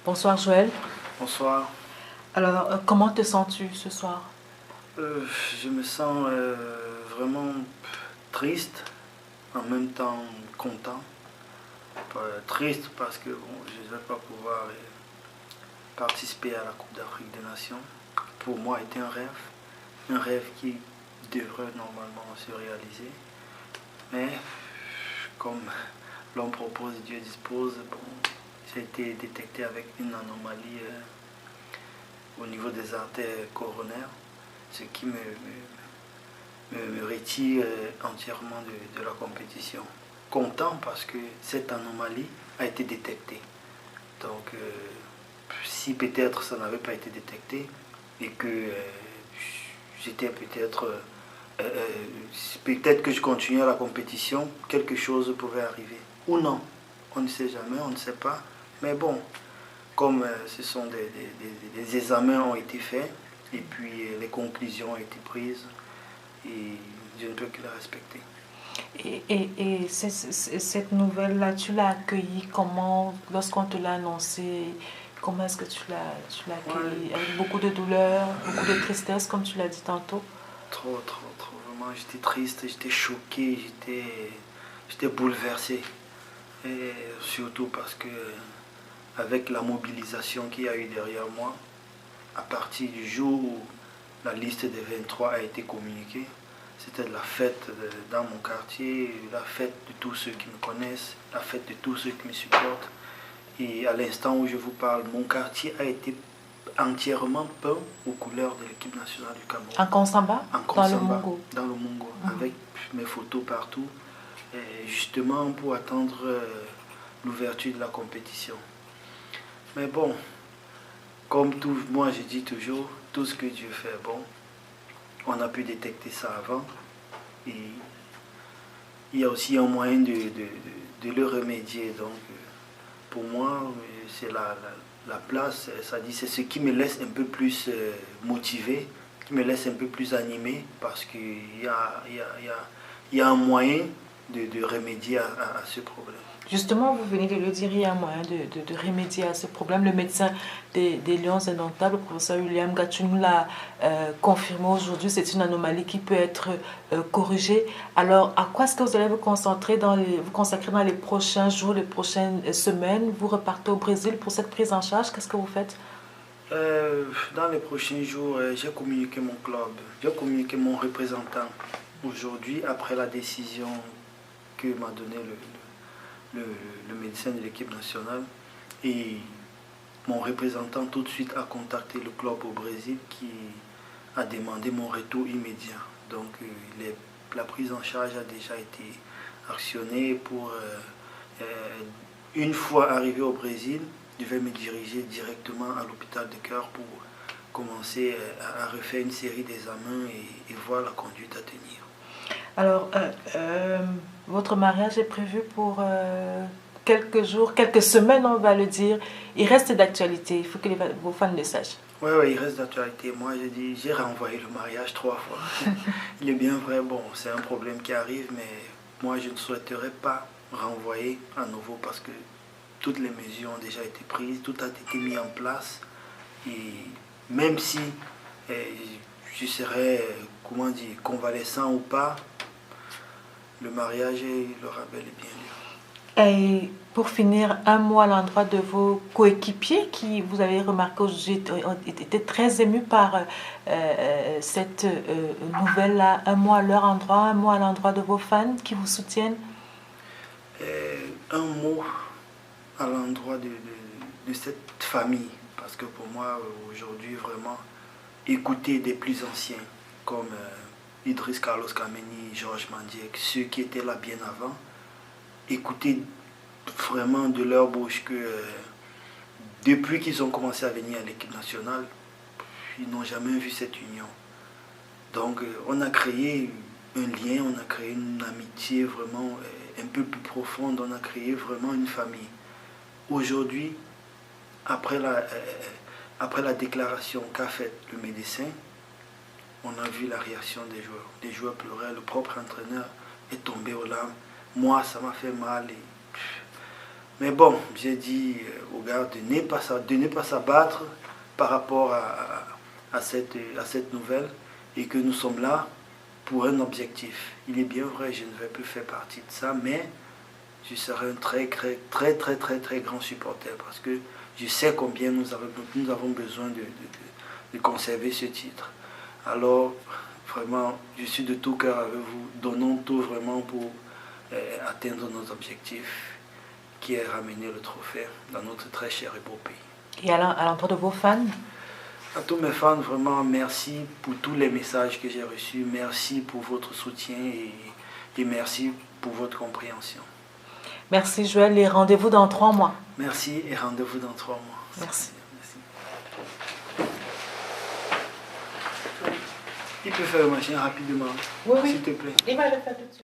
Bonsoir Joël. Bonsoir. Alors, comment te sens-tu ce soir? Je me sens vraiment triste, en même temps content. Triste parce que bon, je ne vais pas pouvoir participer à la Coupe d'Afrique des Nations. Pour moi, était un rêve qui devrait normalement se réaliser. Mais comme l'homme propose, Dieu dispose, bon, j'ai été détecté avec une anomalie au niveau des artères coronaires, ce qui me retire entièrement de la compétition. Content parce que cette anomalie a été détectée. Donc, si peut-être ça n'avait pas été détecté et que j'étais peut-être que je continuais la compétition, quelque chose pouvait arriver. Ou non, on ne sait jamais, on ne sait pas. Mais bon, comme ce sont des examens ont été faits et puis les conclusions ont été prises et je ne peux que les respecter. Et cette nouvelle-là, tu l'as accueillie comment lorsqu'on te l'a annoncé? Comment est-ce que tu l'as accueillie? Ouais. Avec beaucoup de douleur, beaucoup de tristesse, comme tu l'as dit tantôt? Trop. Vraiment, j'étais triste, j'étais choqué, j'étais bouleversé. Et surtout parce que avec la mobilisation qu'il y a eu derrière moi, à partir du jour où la liste des 23 a été communiquée, c'était la fête dans mon quartier, la fête de tous ceux qui me connaissent, la fête de tous ceux qui me supportent. Et à l'instant où je vous parle, mon quartier a été entièrement peint aux couleurs de l'équipe nationale du Cameroun. En Konsamba? En Dans le Konsamba, Mongo? dans le Mongo, avec mes photos partout, justement pour attendre l'ouverture de la compétition. Mais bon, comme tout, moi je dis toujours, tout ce que Dieu fait, bon, on a pu détecter ça avant. Et il y a aussi un moyen de le remédier. Donc, pour moi, c'est la place, ça dit, c'est ce qui me laisse un peu plus motivé, qui me laisse un peu plus animé, parce qu'il y a un moyen de remédier à ce problème. Justement, vous venez de le dire, il y a un moyen de remédier à ce problème. Le médecin des Lions indomptables, le professeur William Gatchou, l'a confirmé aujourd'hui. C'est une anomalie qui peut être corrigée. Alors, à quoi est-ce que vous allez vous consacrer dans les prochains jours, les prochaines semaines? Vous repartez au Brésil pour cette prise en charge. Qu'est-ce que vous faites? Dans les prochains jours, j'ai communiqué mon club, j'ai communiqué mon représentant. Aujourd'hui, après la décision que m'a donné le médecin de l'équipe nationale, et mon représentant tout de suite a contacté le club au Brésil qui a demandé mon retour immédiat. Donc la prise en charge a déjà été actionnée pour une fois arrivé au Brésil, je vais me diriger directement à l'hôpital de cœur pour commencer à refaire une série d'examens et voir la conduite à tenir. Alors, votre mariage est prévu pour quelques jours, quelques semaines, on va le dire. Il reste d'actualité, il faut que vos fans le sachent. Oui, il reste d'actualité. Moi, j'ai renvoyé le mariage 3 fois. Il est bien vrai, bon, c'est un problème qui arrive, mais moi, je ne souhaiterais pas renvoyer à nouveau parce que toutes les mesures ont déjà été prises, tout a été mis en place. Et même si je serais, comment dire, convalescent ou pas, le mariage aura bel et bien lieu. Et pour finir, un mot à l'endroit de vos coéquipiers qui, vous avez remarqué aujourd'hui, étaient très émus par cette nouvelle-là. Un mot à leur endroit, un mot à l'endroit de vos fans qui vous soutiennent. Un mot à l'endroit de cette famille, parce que pour moi, aujourd'hui, vraiment, écouter des plus anciens, comme Idriss Carlos Kameni, Georges Mandiek, ceux qui étaient là bien avant, écouter vraiment de leur bouche que depuis qu'ils ont commencé à venir à l'équipe nationale, ils n'ont jamais vu cette union. Donc on a créé un lien, on a créé une amitié vraiment un peu plus profonde, on a créé vraiment une famille. Aujourd'hui, après la déclaration qu'a faite le médecin, on a vu la réaction des joueurs. Les joueurs pleuraient, le propre entraîneur est tombé aux larmes. Moi, ça m'a fait mal. Et Mais bon, j'ai dit aux gars de ne pas s'abattre par rapport à cette nouvelle et que nous sommes là pour un objectif. Il est bien vrai, je ne vais plus faire partie de ça, mais je serai un très grand supporter parce que je sais combien nous avons besoin de conserver ce titre. Alors, vraiment, je suis de tout cœur avec vous. Donnons tout vraiment pour atteindre nos objectifs, qui est ramener le trophée dans notre très cher et beau pays. Et à l'endroit de vos fans? À tous mes fans, vraiment, merci pour tous les messages que j'ai reçus. Merci pour votre soutien et merci pour votre compréhension. Merci Joël et rendez-vous dans 3 mois. Merci et rendez-vous dans 3 mois. Merci. Il peut faire le machin rapidement, Oui, s'il te plaît. Il va le faire tout de suite.